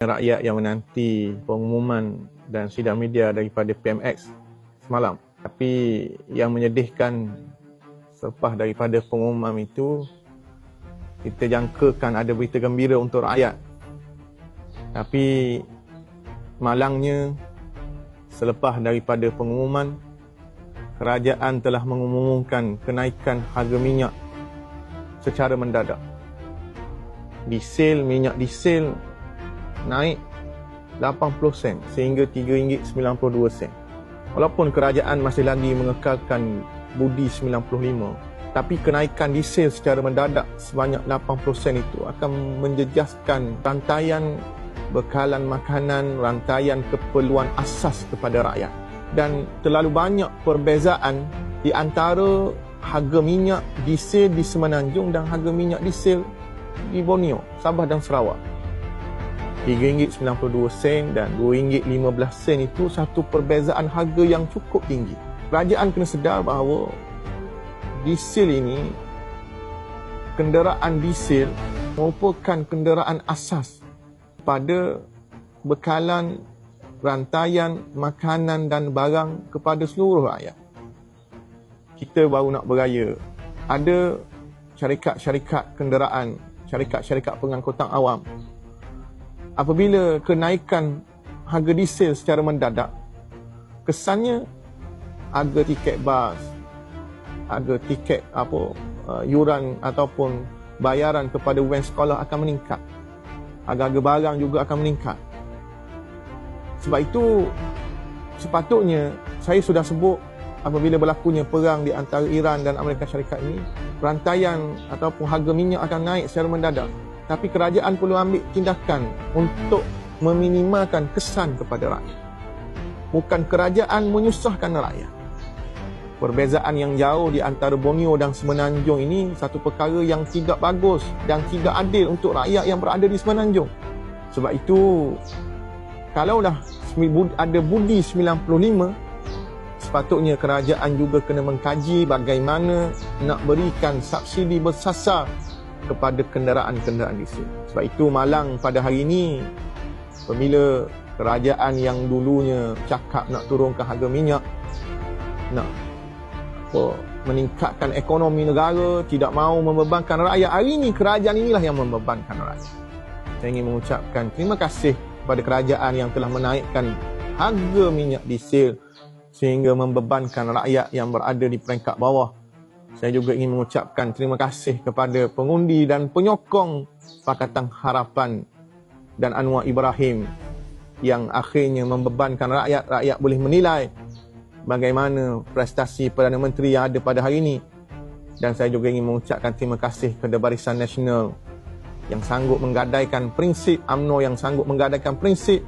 Rakyat yang menanti pengumuman dan sidang media daripada PMX semalam. Tapi yang menyedihkan selepas daripada pengumuman itu, kita jangkakan ada berita gembira untuk rakyat. Tapi malangnya selepas daripada pengumuman, kerajaan telah mengumumkan kenaikan harga minyak secara mendadak. Minyak diesel naik 80 sen sehingga RM3.92. Walaupun kerajaan masih lagi mengekalkan budi 95, tapi kenaikan diesel secara mendadak sebanyak 80 sen itu akan menjejaskan rantaian bekalan makanan, rantaian keperluan asas kepada rakyat. Dan terlalu banyak perbezaan di antara harga minyak diesel di Semenanjung dan harga minyak diesel di Borneo, Sabah dan Sarawak. RM3.92 dan RM2.15 itu satu perbezaan harga yang cukup tinggi. Kerajaan kena sedar bahawa diesel ini, kenderaan diesel merupakan kenderaan asas pada bekalan rantaian makanan dan barang kepada seluruh rakyat. Kita baru nak beraya, ada syarikat-syarikat kenderaan, syarikat-syarikat pengangkutan awam. Apabila kenaikan harga diesel secara mendadak, kesannya harga tiket bas, harga tiket yuran ataupun bayaran kepada wen sekolah akan meningkat. Harga-harga barang juga akan meningkat. Sebab itu sepatutnya, saya sudah sebut apabila berlakunya perang di antara Iran dan Amerika Syarikat ini, rantaian ataupun harga minyak akan naik secara mendadak. Tapi kerajaan perlu ambil tindakan untuk meminimalkan kesan kepada rakyat. Bukan kerajaan menyusahkan rakyat. Perbezaan yang jauh di antara Borneo dan Semenanjung ini satu perkara yang tidak bagus dan tidak adil untuk rakyat yang berada di Semenanjung. Sebab itu, kalaulah ada budi 95, sepatutnya kerajaan juga kena mengkaji bagaimana nak berikan subsidi bersasar kepada kenderaan-kenderaan diesel. Sebab itu malang pada hari ini, apabila kerajaan yang dulunya cakap nak turunkan harga minyak, nak meningkatkan ekonomi negara, tidak mahu membebankan rakyat, hari ini kerajaan inilah yang membebankan rakyat. Saya ingin mengucapkan terima kasih kepada kerajaan yang telah menaikkan harga minyak diesel sehingga membebankan rakyat yang berada di peringkat bawah. Saya juga ingin mengucapkan terima kasih kepada pengundi dan penyokong Pakatan Harapan dan Anwar Ibrahim yang akhirnya membebankan rakyat. Rakyat boleh menilai bagaimana prestasi Perdana Menteri yang ada pada hari ini. Dan saya juga ingin mengucapkan terima kasih kepada Barisan Nasional yang sanggup menggadaikan prinsip, UMNO yang sanggup menggadaikan prinsip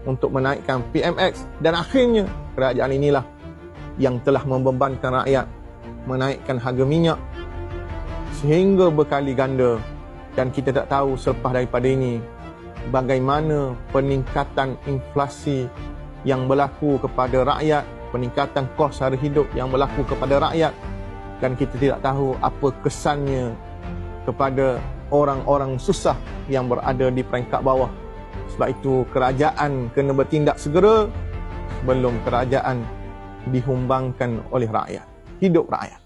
untuk menaikkan PMX. Dan akhirnya kerajaan inilah yang telah membebankan rakyat, menaikkan harga minyak sehingga berkali ganda. Dan kita tak tahu selepas daripada ini bagaimana peningkatan inflasi yang berlaku kepada rakyat, peningkatan kos sara hidup yang berlaku kepada rakyat, dan kita tidak tahu apa kesannya kepada orang-orang susah yang berada di peringkat bawah. Sebab itu kerajaan kena bertindak segera sebelum kerajaan dihumbangkan oleh rakyat. Hidup rakyat.